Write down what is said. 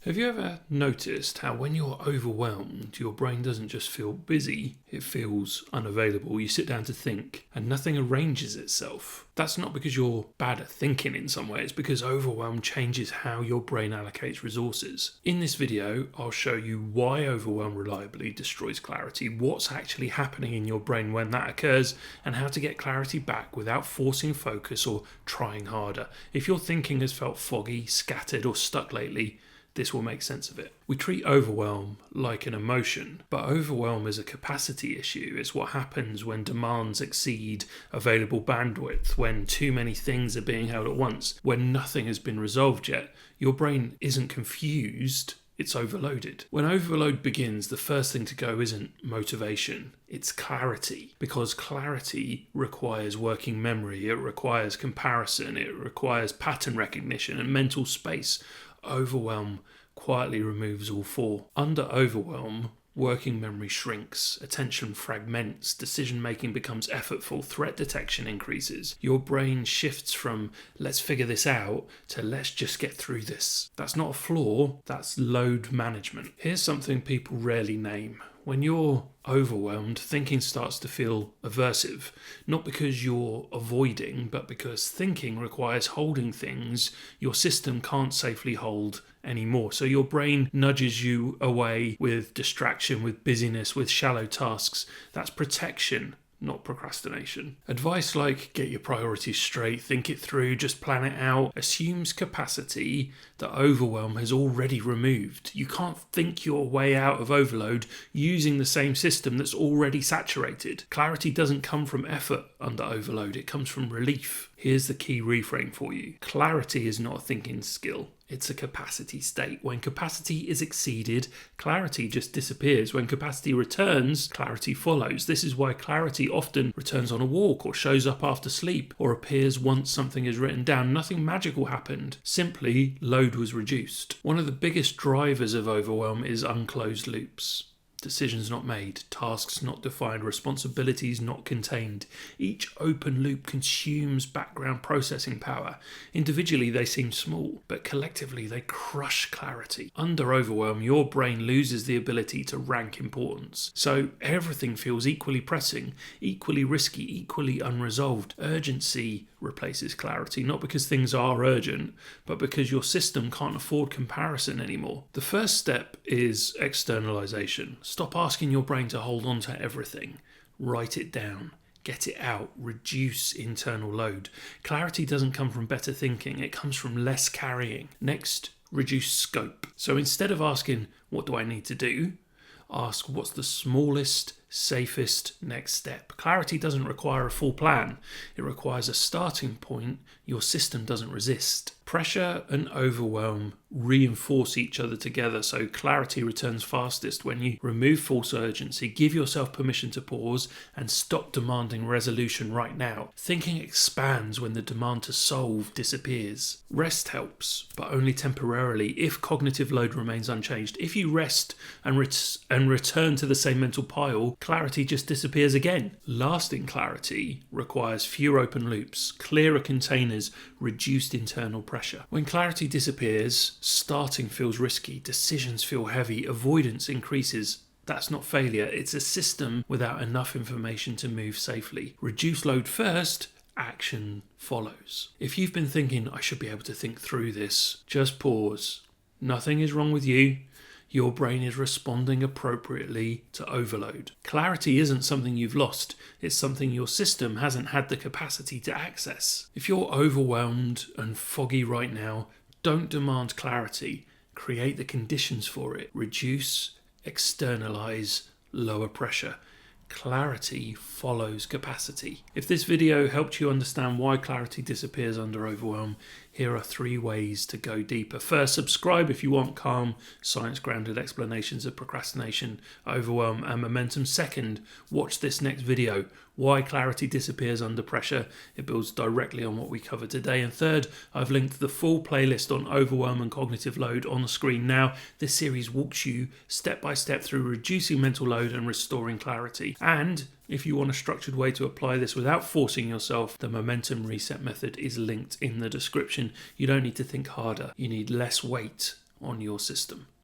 Have you ever noticed how when you're overwhelmed, your brain doesn't just feel busy, it feels unavailable? You sit down to think and nothing arranges itself. That's not because you're bad at thinking in some way, it's because overwhelm changes how your brain allocates resources. In this video, I'll show you why overwhelm reliably destroys clarity, what's actually happening in your brain when that occurs, and how to get clarity back without forcing focus or trying harder. If your thinking has felt foggy, scattered, or stuck lately, this will make sense of it. We treat overwhelm like an emotion, but overwhelm is a capacity issue. It's what happens when demands exceed available bandwidth, when too many things are being held at once, when nothing has been resolved yet. Your brain isn't confused, it's overloaded. When overload begins, the first thing to go isn't motivation, it's clarity. Because clarity requires working memory, it requires comparison, it requires pattern recognition and mental space. Overwhelm quietly removes all four. Under overwhelm, working memory shrinks, attention fragments, decision-making becomes effortful, threat detection increases. Your brain shifts from let's figure this out to let's just get through this. That's not a flaw, that's load management. Here's something people rarely name. When you're overwhelmed, thinking starts to feel aversive, not because you're avoiding, but because thinking requires holding things your system can't safely hold anymore. So your brain nudges you away with distraction, with busyness, with shallow tasks. That's protection, not procrastination. Advice like get your priorities straight, think it through, just plan it out, assumes capacity that overwhelm has already removed. You can't think your way out of overload using the same system that's already saturated. Clarity doesn't come from effort under overload, it comes from relief. Here's the key reframe for you. Clarity is not a thinking skill. It's a capacity state. When capacity is exceeded, clarity just disappears. When capacity returns, clarity follows. This is why clarity often returns on a walk or shows up after sleep or appears once something is written down. Nothing magical happened. Simply, load was reduced. One of the biggest drivers of overwhelm is unclosed loops. Decisions not made, tasks not defined, responsibilities not contained. Each open loop consumes background processing power. Individually they seem small, but collectively they crush clarity. Under overwhelm, your brain loses the ability to rank importance. So everything feels equally pressing, equally risky, equally unresolved. Urgency replaces clarity, not because things are urgent, but because your system can't afford comparison anymore. The first step is externalization. Stop asking your brain to hold on to everything. Write it down. Get it out. Reduce internal load. Clarity doesn't come from better thinking. It comes from less carrying. Next, reduce scope. So instead of asking, what do I need to do? Ask, what's the smallest, safest next step? Clarity doesn't require a full plan. It requires a starting point your system doesn't resist. Pressure and overwhelm reinforce each other together, so clarity returns fastest when you remove false urgency, give yourself permission to pause, and stop demanding resolution right now. Thinking expands when the demand to solve disappears. Rest helps, but only temporarily if cognitive load remains unchanged. If you rest and return to the same mental pile, clarity just disappears again. Lasting clarity requires fewer open loops, clearer containers, reduced internal pressure. When clarity disappears, starting feels risky, decisions feel heavy, avoidance increases. That's not failure, it's a system without enough information to move safely. Reduce load first, action follows. If you've been thinking, I should be able to think through this, just pause. Nothing is wrong with you. Your brain is responding appropriately to overload. Clarity isn't something you've lost, it's something your system hasn't had the capacity to access. If you're overwhelmed and foggy right now, don't demand clarity. Create the conditions for it. Reduce, externalize, lower pressure. Clarity follows capacity. If this video helped you understand why clarity disappears under overwhelm, here are 3 ways to go deeper. First, subscribe if you want calm, science-grounded explanations of procrastination, overwhelm, and momentum. Second, watch this next video, why clarity disappears under pressure. It builds directly on what we covered today. And third, I've linked the full playlist on overwhelm and cognitive load on the screen now. This series walks you step by step through reducing mental load and restoring clarity. And if you want a structured way to apply this without forcing yourself, the momentum reset method is linked in the description. You don't need to think harder. You need less weight on your system.